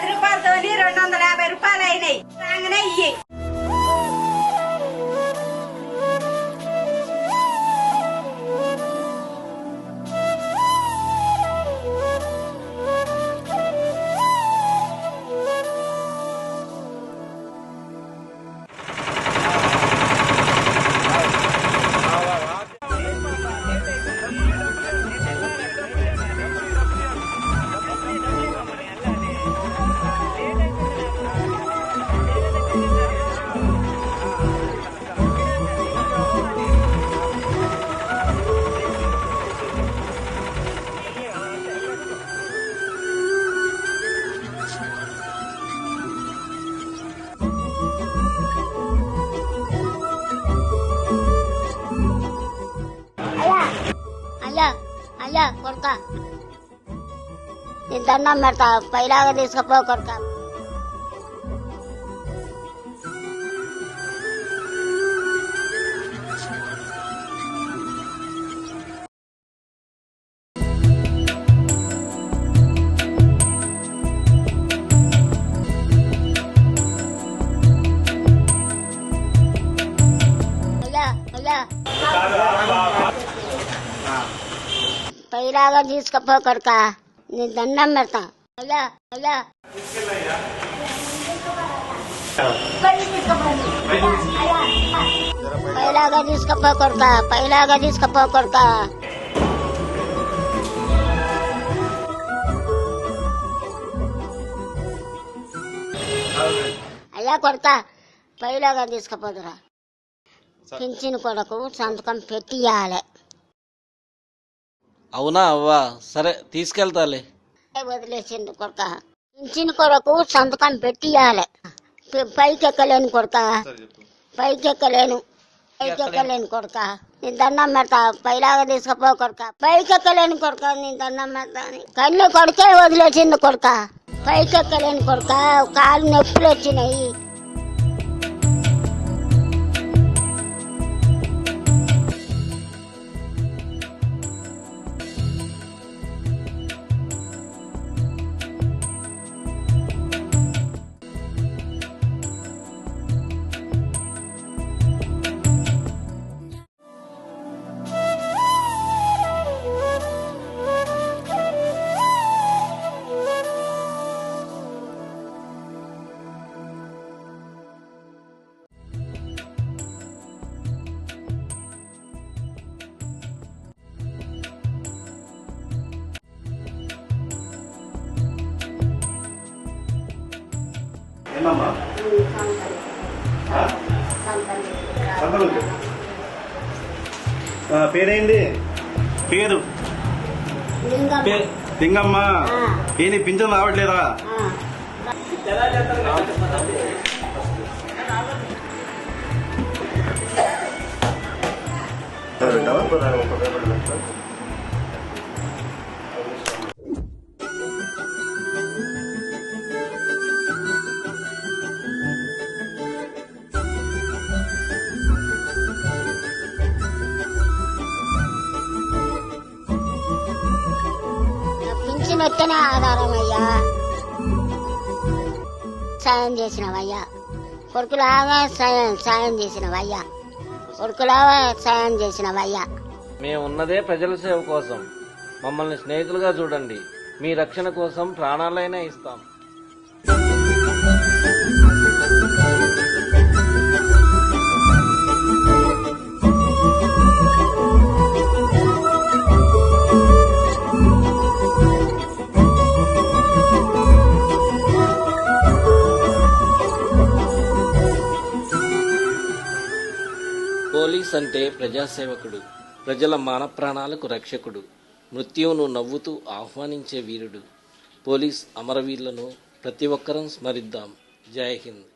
రూపాయలతో 250 రూపాయలు అయినాయి రాగానే ఇయ్యి. అయ్యా కొడుక నేను దండం పెడతా పైలాగా తీసుకపో కొడుక. పైలాగా తీసుకపో కొడుక నేను దండం పెడతా. పైలాగా తీసుకపో కొడుక పైలాగా తీసుకపో కొడుక. అయ్యా కొడుక పైలాగా తీసుకపోదురా. పింఛను కొడుకు సంతకం పెట్టియాలి. అవునా అవ్వా, సరే తీసుకెళ్తాలే. వదిలేసిండు కొడుక. పింఛను కొడుకు సంతకం పెట్టియాలి. పైకి ఎక్కలేను కొడుక పైకి ఎక్కలేను కొడుక నేను దండం పెడతా పైలాగా తీసుకపో కొడుక. పైకి ఎక్కలేను కొడుక నేను దండం పెడతా. కన్ను కొడుకే వదిలేసిండు కొడుక. పైకి ఎక్కలేను కొడుక కాళ్ళు నొప్పులు వచ్చినాయి. పేరేంటి? పేరు లింగమ్మ. ఏంటి పింఛన్ రావట్లేదా? మెత్తనే ఆధారం అయ్యా. సాయం చేసినవయ్యా కొడుకులాగా సాయం చేసినవయ్యా కొడుకులాగా సాయం చేసినవయ్యా. మేమున్నదే ప్రజల సేవ కోసం. మమ్మల్ని స్నేహితులుగా చూడండి. మీ రక్షణ కోసం ప్రాణాలైనా ఇస్తాం. పోలీస్ అంటే ప్రజాసేవకుడు, ప్రజల మాన ప్రాణాలకు రక్షకుడు, మృత్యువును నవ్వుతూ ఆహ్వానించే వీరుడు. పోలీస్ అమరవీరులను ప్రతి ఒక్కరం స్మరిద్దాం. జై హింద్.